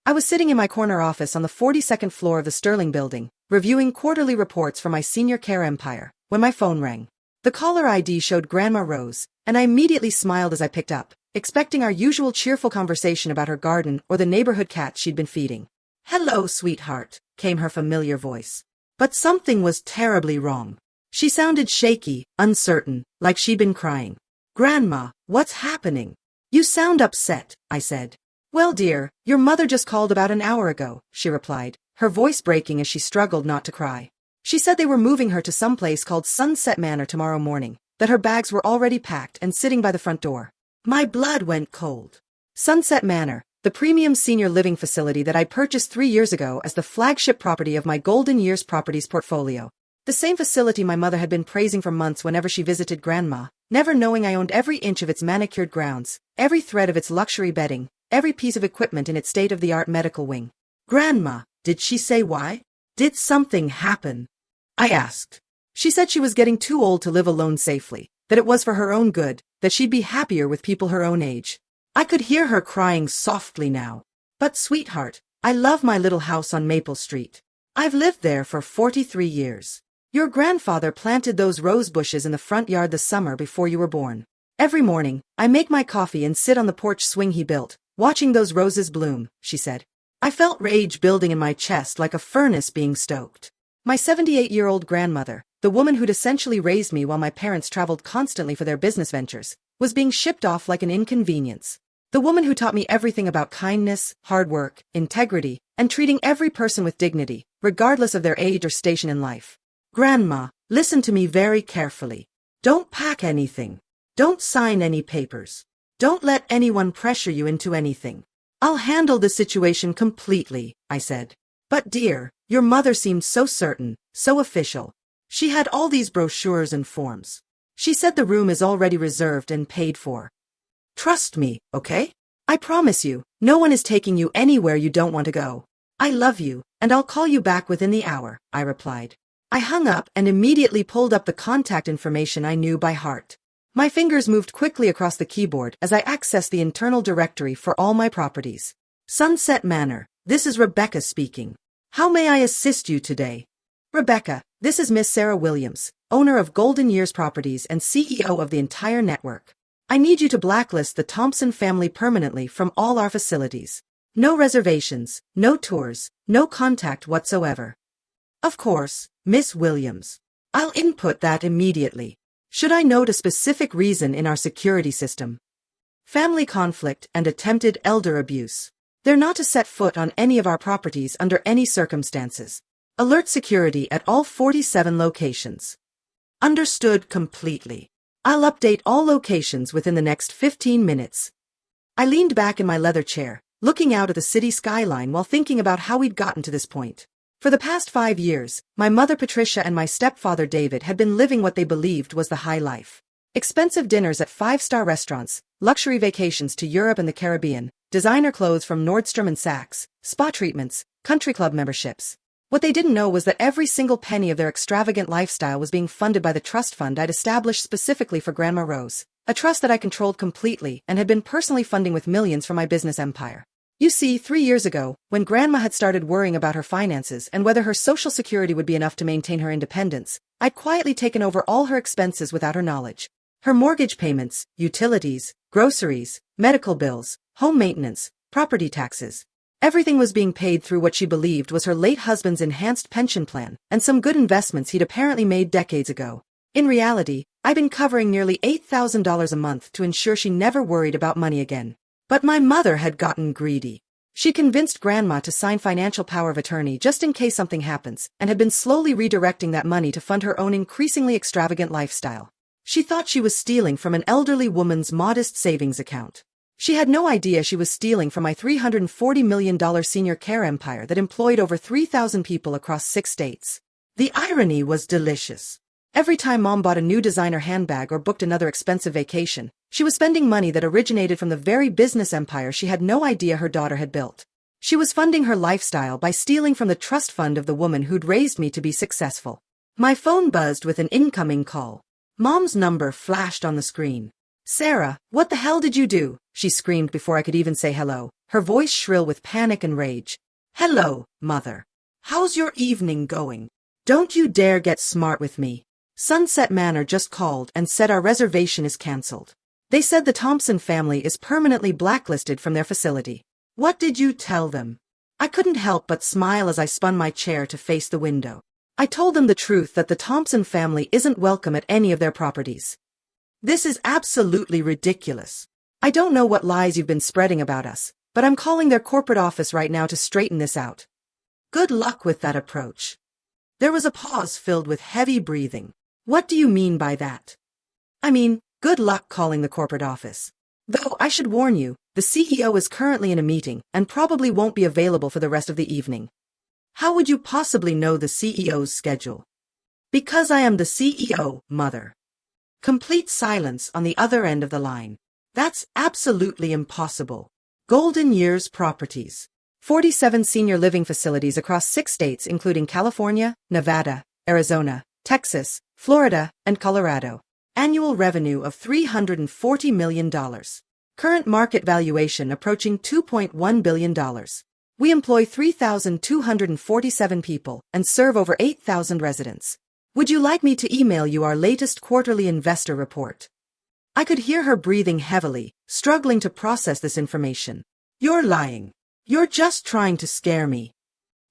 I was sitting in my corner office on the 42nd floor of the Sterling building, reviewing quarterly reports for my senior care empire, when my phone rang. The caller ID showed Grandma Rose, and I immediately smiled as I picked up, expecting our usual cheerful conversation about her garden or the neighborhood cats she'd been feeding. "Hello, sweetheart," came her familiar voice. But something was terribly wrong. She sounded shaky, uncertain, like she'd been crying. "Grandma, what's happening? You sound upset," I said. "Well, dear, your mother just called about an hour ago," she replied, her voice breaking as she struggled not to cry. "She said they were moving her to some place called Sunset Manor tomorrow morning, that her bags were already packed and sitting by the front door." My blood went cold. Sunset Manor, the premium senior living facility that I purchased 3 years ago as the flagship property of my Golden Years Properties portfolio. The same facility my mother had been praising for months whenever she visited Grandma, never knowing I owned every inch of its manicured grounds, every thread of its luxury bedding, every piece of equipment in its state-of-the-art medical wing. "Grandma, did she say why? Did something happen?" I asked. She said she was getting too old to live alone safely, that it was for her own good, that she'd be happier with people her own age. I could hear her crying softly now. "But sweetheart, I love my little house on Maple Street. I've lived there for 43 years. Your grandfather planted those rose bushes in the front yard the summer before you were born. Every morning, I make my coffee and sit on the porch swing he built, watching those roses bloom," she said. I felt rage building in my chest like a furnace being stoked. My 78-year-old grandmother, the woman who'd essentially raised me while my parents traveled constantly for their business ventures, was being shipped off like an inconvenience. The woman who taught me everything about kindness, hard work, integrity, and treating every person with dignity, regardless of their age or station in life. "Grandma, listen to me very carefully. Don't pack anything. Don't sign any papers. Don't let anyone pressure you into anything. I'll handle the situation completely," I said. "But dear, your mother seemed so certain, so official. She had all these brochures and forms. She said the room is already reserved and paid for. Trust me, okay? I promise you, no one is taking you anywhere you don't want to go. I love you, and I'll call you back within the hour," I replied. I hung up and immediately pulled up the contact information I knew by heart. My fingers moved quickly across the keyboard as I accessed the internal directory for all my properties. "Sunset Manor, this is Rebecca speaking. How may I assist you today?" "Rebecca, this is Miss Sarah Williams, owner of Golden Years Properties and CEO of the entire network. I need you to blacklist the Thompson family permanently from all our facilities. No reservations, no tours, no contact whatsoever." "Of course, Miss Williams. I'll input that immediately. Should I note a specific reason in our security system?" "Family conflict and attempted elder abuse. They're not to set foot on any of our properties under any circumstances. Alert security at all 47 locations." "Understood completely. I'll update all locations within the next 15 minutes. I leaned back in my leather chair, looking out at the city skyline while thinking about how we'd gotten to this point. For the past 5 years, my mother Patricia and my stepfather David had been living what they believed was the high life. Expensive dinners at 5-star restaurants, luxury vacations to Europe and the Caribbean, designer clothes from Nordstrom and Saks, spa treatments, country club memberships. What they didn't know was that every single penny of their extravagant lifestyle was being funded by the trust fund I'd established specifically for Grandma Rose, a trust that I controlled completely and had been personally funding with millions for my business empire. You see, 3 years ago, when Grandma had started worrying about her finances and whether her Social Security would be enough to maintain her independence, I'd quietly taken over all her expenses without her knowledge. Her mortgage payments, utilities, groceries, medical bills, home maintenance, property taxes. Everything was being paid through what she believed was her late husband's enhanced pension plan and some good investments he'd apparently made decades ago. In reality, I'd been covering nearly $8,000 a month to ensure she never worried about money again. But my mother had gotten greedy. She convinced Grandma to sign financial power of attorney just in case something happens, and had been slowly redirecting that money to fund her own increasingly extravagant lifestyle. She thought she was stealing from an elderly woman's modest savings account. She had no idea she was stealing from my $340 million senior care empire that employed over 3,000 people across 6 states. The irony was delicious. Every time Mom bought a new designer handbag or booked another expensive vacation, she was spending money that originated from the very business empire she had no idea her daughter had built. She was funding her lifestyle by stealing from the trust fund of the woman who'd raised me to be successful. My phone buzzed with an incoming call. Mom's number flashed on the screen. "Sarah, what the hell did you do?" she screamed before I could even say hello, her voice shrill with panic and rage. Hello, Mother. How's your evening going? Don't you dare get smart with me. Sunset Manor just called and said our reservation is cancelled. They said the Thompson family is permanently blacklisted from their facility. What did you tell them? I couldn't help but smile as I spun my chair to face the window. I told them the truth that the Thompson family isn't welcome at any of their properties. This is absolutely ridiculous. I don't know what lies you've been spreading about us, but I'm calling their corporate office right now to straighten this out. Good luck with that approach. There was a pause filled with heavy breathing. What do you mean by that? I mean, good luck calling the corporate office. Though I should warn you, the CEO is currently in a meeting and probably won't be available for the rest of the evening. How would you possibly know the CEO's schedule? Because I am the CEO, Mother. Complete silence on the other end of the line. That's absolutely impossible. Golden Years Properties. 47 senior living facilities across 6 states including California, Nevada, Arizona, Texas, Florida, and Colorado. Annual revenue of $340 million. Current market valuation approaching $2.1 billion. We employ 3,247 people and serve over 8,000 residents. Would you like me to email you our latest quarterly investor report? I could hear her breathing heavily, struggling to process this information. You're lying. You're just trying to scare me.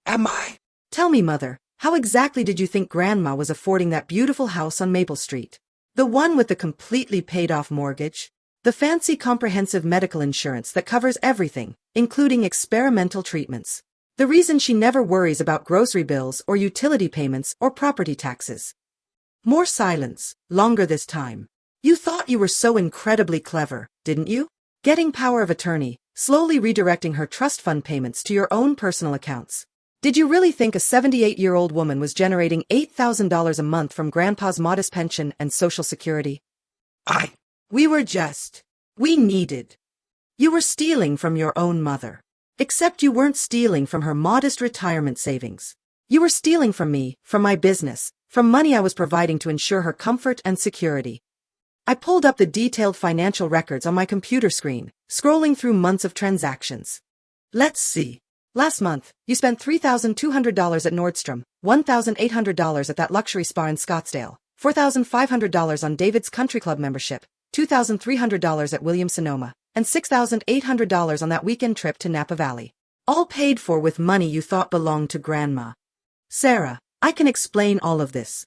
Am I? Tell me, Mother, how exactly did you think Grandma was affording that beautiful house on Maple Street? The one with the completely paid-off mortgage? The fancy comprehensive medical insurance that covers everything, including experimental treatments. The reason she never worries about grocery bills or utility payments or property taxes. More silence, longer this time. You thought you were so incredibly clever, didn't you? Getting power of attorney, slowly redirecting her trust fund payments to your own personal accounts. Did you really think a 78-year-old woman was generating $8,000 a month from Grandpa's modest pension and Social Security? We needed. You were stealing from your own mother. Except you weren't stealing from her modest retirement savings. You were stealing from me, from my business, from money I was providing to ensure her comfort and security. I pulled up the detailed financial records on my computer screen, scrolling through months of transactions. Let's see. Last month, you spent $3,200 at Nordstrom, $1,800 at that luxury spa in Scottsdale, $4,500 on David's Country Club membership, $2,300 at Williams-Sonoma, and $6,800 on that weekend trip to Napa Valley. All paid for with money you thought belonged to Grandma. Sarah, I can explain all of this.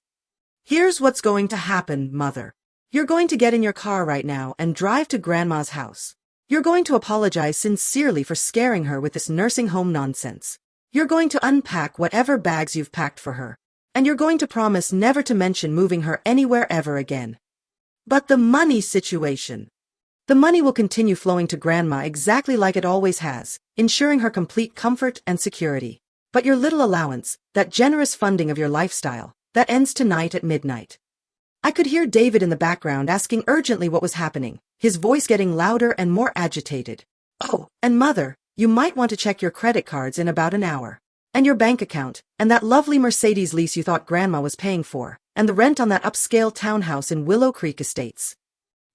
Here's what's going to happen, Mother. You're going to get in your car right now and drive to Grandma's house. You're going to apologize sincerely for scaring her with this nursing home nonsense. You're going to unpack whatever bags you've packed for her. And you're going to promise never to mention moving her anywhere ever again. But the money situation. The money will continue flowing to Grandma exactly like it always has, ensuring her complete comfort and security. But your little allowance, that generous funding of your lifestyle, that ends tonight at midnight. I could hear David in the background asking urgently what was happening, his voice getting louder and more agitated. Oh, and Mother, you might want to check your credit cards in about an hour. And your bank account, and that lovely Mercedes lease you thought Grandma was paying for, and the rent on that upscale townhouse in Willow Creek Estates.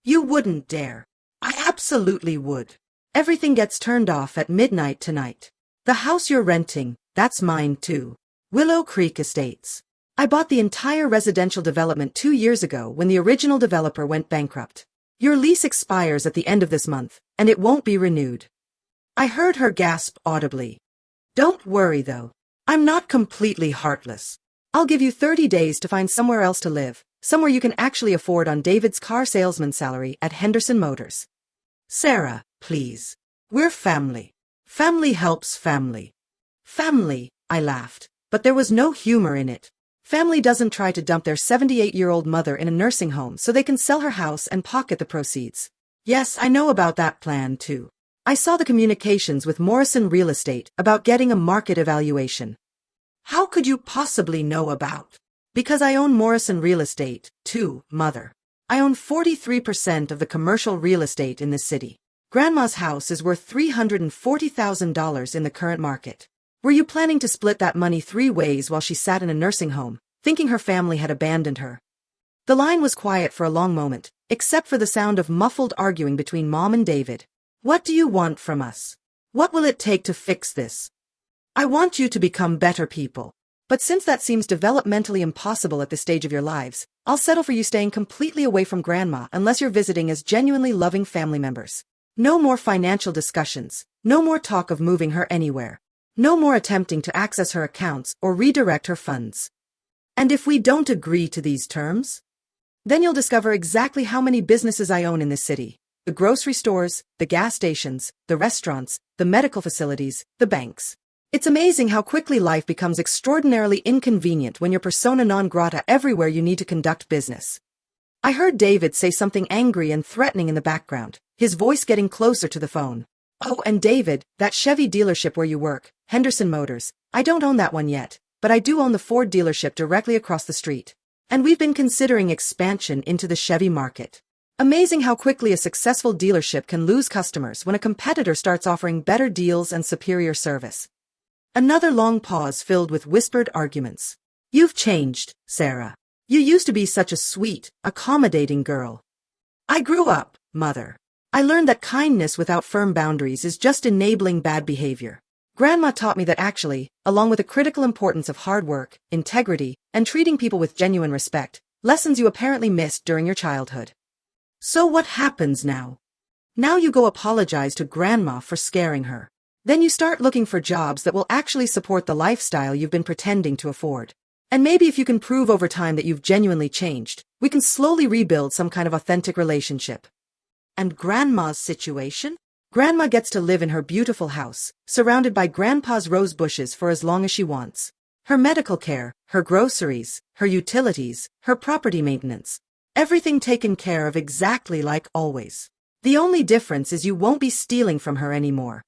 You wouldn't dare. I absolutely would. Everything gets turned off at midnight tonight. The house you're renting, that's mine too. Willow Creek Estates. I bought the entire residential development 2 years ago when the original developer went bankrupt. Your lease expires at the end of this month, and it won't be renewed. I heard her gasp audibly. Don't worry though. I'm not completely heartless. I'll give you 30 days to find somewhere else to live, somewhere you can actually afford on David's car salesman salary at Henderson Motors. Sarah, please. We're family. Family helps family. Family, I laughed, but there was no humor in it. Family doesn't try to dump their 78-year-old mother in a nursing home so they can sell her house and pocket the proceeds. Yes, I know about that plan too. I saw the communications with Morrison Real Estate about getting a market evaluation. How could you possibly know about? Because I own Morrison Real Estate, too, Mother. I own 43% of the commercial real estate in this city. Grandma's house is worth $340,000 in the current market. Were you planning to split that money 3 ways while she sat in a nursing home, thinking her family had abandoned her? The line was quiet for a long moment, except for the sound of muffled arguing between Mom and David. What do you want from us? What will it take to fix this? I want you to become better people. But since that seems developmentally impossible at this stage of your lives, I'll settle for you staying completely away from Grandma unless you're visiting as genuinely loving family members. No more financial discussions, no more talk of moving her anywhere, no more attempting to access her accounts or redirect her funds. And if we don't agree to these terms, then you'll discover exactly how many businesses I own in this city. The grocery stores, the gas stations, the restaurants, the medical facilities, the banks. It's amazing how quickly life becomes extraordinarily inconvenient when you're persona non grata everywhere you need to conduct business. I heard David say something angry and threatening in the background, his voice getting closer to the phone. Oh, and David, that Chevy dealership where you work, Henderson Motors, I don't own that one yet, but I do own the Ford dealership directly across the street. And we've been considering expansion into the Chevy market. Amazing how quickly a successful dealership can lose customers when a competitor starts offering better deals and superior service. Another long pause filled with whispered arguments. You've changed, Sarah. You used to be such a sweet, accommodating girl. I grew up, Mother. I learned that kindness without firm boundaries is just enabling bad behavior. Grandma taught me that actually, along with the critical importance of hard work, integrity, and treating people with genuine respect, lessons you apparently missed during your childhood. So what happens now? Now you go apologize to Grandma for scaring her. Then you start looking for jobs that will actually support the lifestyle you've been pretending to afford. And maybe if you can prove over time that you've genuinely changed, we can slowly rebuild some kind of authentic relationship. And Grandma's situation? Grandma gets to live in her beautiful house, surrounded by Grandpa's rose bushes for as long as she wants. Her medical care, her groceries, her utilities, her property maintenance. Everything taken care of exactly like always. The only difference is you won't be stealing from her anymore.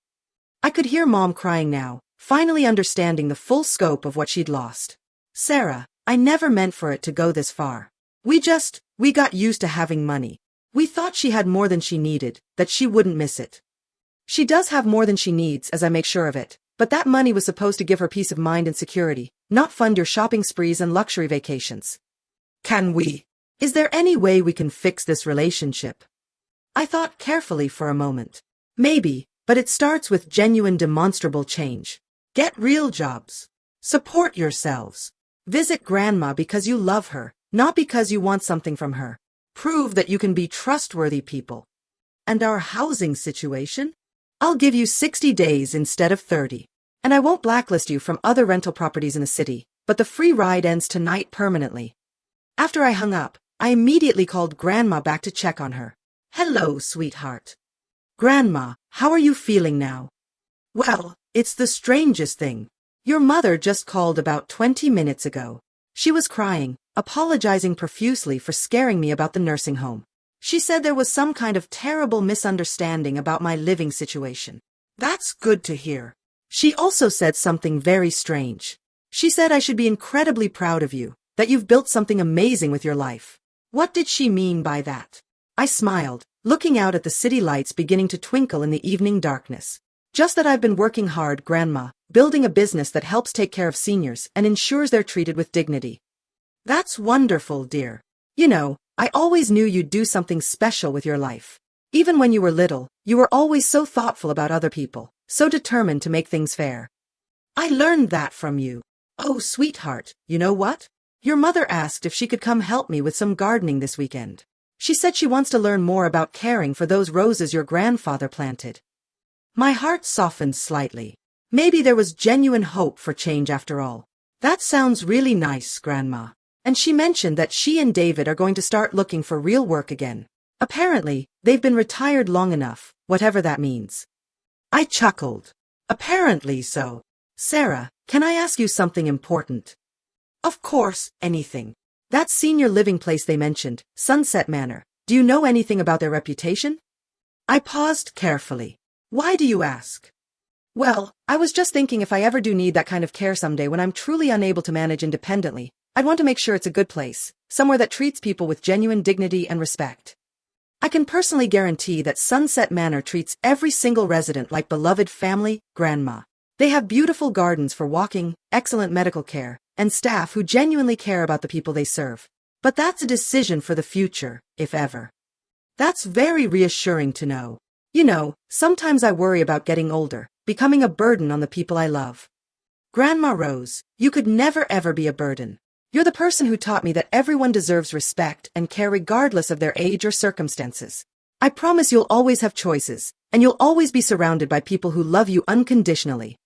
I could hear Mom crying now, finally understanding the full scope of what she'd lost. Sarah, I never meant for it to go this far. We got used to having money. We thought she had more than she needed, that she wouldn't miss it. She does have more than she needs, as I make sure of it, but that money was supposed to give her peace of mind and security, not fund your shopping sprees and luxury vacations. Is there any way we can fix this relationship? I thought carefully for a moment. Maybe, but it starts with genuine demonstrable change. Get real jobs. Support yourselves. Visit Grandma because you love her, not because you want something from her. Prove that you can be trustworthy people. And our housing situation? I'll give you 60 days instead of 30. And I won't blacklist you from other rental properties in the city, but the free ride ends tonight permanently. After I hung up, I immediately called Grandma back to check on her. Hello, sweetheart. Grandma, how are you feeling now? Well, it's the strangest thing. Your mother just called about 20 minutes ago. She was crying, apologizing profusely for scaring me about the nursing home. She said there was some kind of terrible misunderstanding about my living situation. That's good to hear. She also said something very strange. She said I should be incredibly proud of you, that you've built something amazing with your life. What did she mean by that? I smiled, looking out at the city lights beginning to twinkle in the evening darkness. Just that I've been working hard, Grandma, building a business that helps take care of seniors and ensures they're treated with dignity. That's wonderful, dear. You know, I always knew you'd do something special with your life. Even when you were little, you were always so thoughtful about other people, so determined to make things fair. I learned that from you. Oh, sweetheart, you know what? Your mother asked if she could come help me with some gardening this weekend. She said she wants to learn more about caring for those roses your grandfather planted. My heart softened slightly. Maybe there was genuine hope for change after all. That sounds really nice, Grandma. And she mentioned that she and David are going to start looking for real work again. Apparently, they've been retired long enough, whatever that means. I chuckled. Apparently so. Sarah, can I ask you something important? Of course, anything. That senior living place they mentioned, Sunset Manor, do you know anything about their reputation? I paused carefully. Why do you ask? Well, I was just thinking if I ever do need that kind of care someday when I'm truly unable to manage independently, I'd want to make sure it's a good place, somewhere that treats people with genuine dignity and respect. I can personally guarantee that Sunset Manor treats every single resident like beloved family, Grandma. They have beautiful gardens for walking, excellent medical care, and staff who genuinely care about the people they serve. But that's a decision for the future, if ever. That's very reassuring to know. Sometimes I worry about getting older, becoming a burden on the people I love. Grandma Rose, you could never ever be a burden. You're the person who taught me that everyone deserves respect and care regardless of their age or circumstances. I promise you'll always have choices, and you'll always be surrounded by people who love you unconditionally.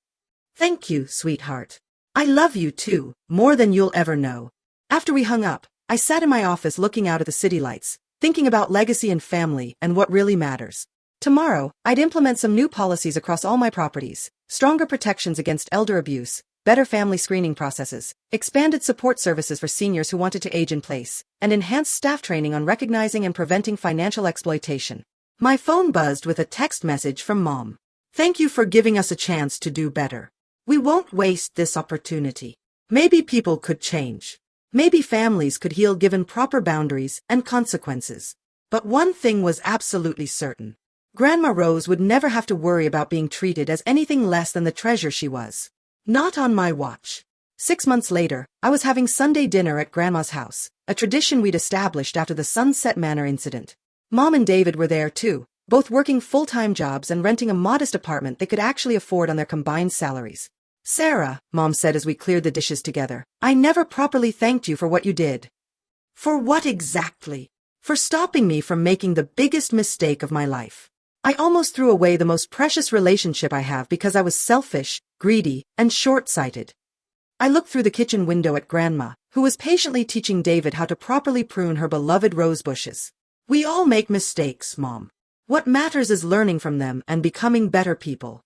Thank you, sweetheart. I love you too, more than you'll ever know. After we hung up, I sat in my office looking out at the city lights, thinking about legacy and family and what really matters. Tomorrow, I'd implement some new policies across all my properties, stronger protections against elder abuse, better family screening processes, expanded support services for seniors who wanted to age in place, and enhanced staff training on recognizing and preventing financial exploitation. My phone buzzed with a text message from Mom. Thank you for giving us a chance to do better. We won't waste this opportunity. Maybe people could change. Maybe families could heal given proper boundaries and consequences. But one thing was absolutely certain. Grandma Rose would never have to worry about being treated as anything less than the treasure she was. Not on my watch. 6 months later, I was having Sunday dinner at Grandma's house, a tradition we'd established after the Sunset Manor incident. Mom and David were there too, both working full-time jobs and renting a modest apartment they could actually afford on their combined salaries. Sarah, Mom said as we cleared the dishes together, I never properly thanked you for what you did. For what exactly? For stopping me from making the biggest mistake of my life. I almost threw away the most precious relationship I have because I was selfish, greedy, and short-sighted. I looked through the kitchen window at Grandma, who was patiently teaching David how to properly prune her beloved rose bushes. We all make mistakes, Mom. What matters is learning from them and becoming better people.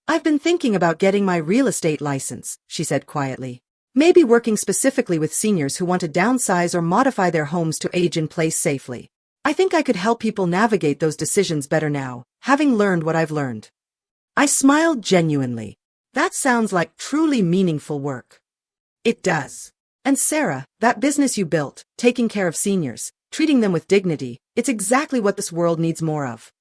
I've been thinking about getting my real estate license, she said quietly. Maybe working specifically with seniors who want to downsize or modify their homes to age in place safely. I think I could help people navigate those decisions better now, having learned what I've learned. I smiled genuinely. That sounds like truly meaningful work. It does. And Sarah, that business you built, taking care of seniors, treating them with dignity, it's exactly what this world needs more of.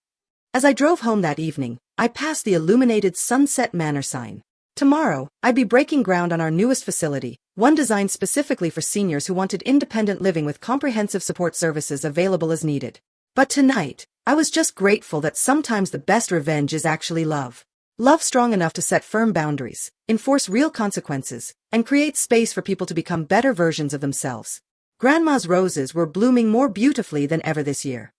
As I drove home that evening, I passed the illuminated Sunset Manor sign. Tomorrow, I'd be breaking ground on our newest facility, one designed specifically for seniors who wanted independent living with comprehensive support services available as needed. But tonight, I was just grateful that sometimes the best revenge is actually love. Love strong enough to set firm boundaries, enforce real consequences, and create space for people to become better versions of themselves. Grandma's roses were blooming more beautifully than ever this year.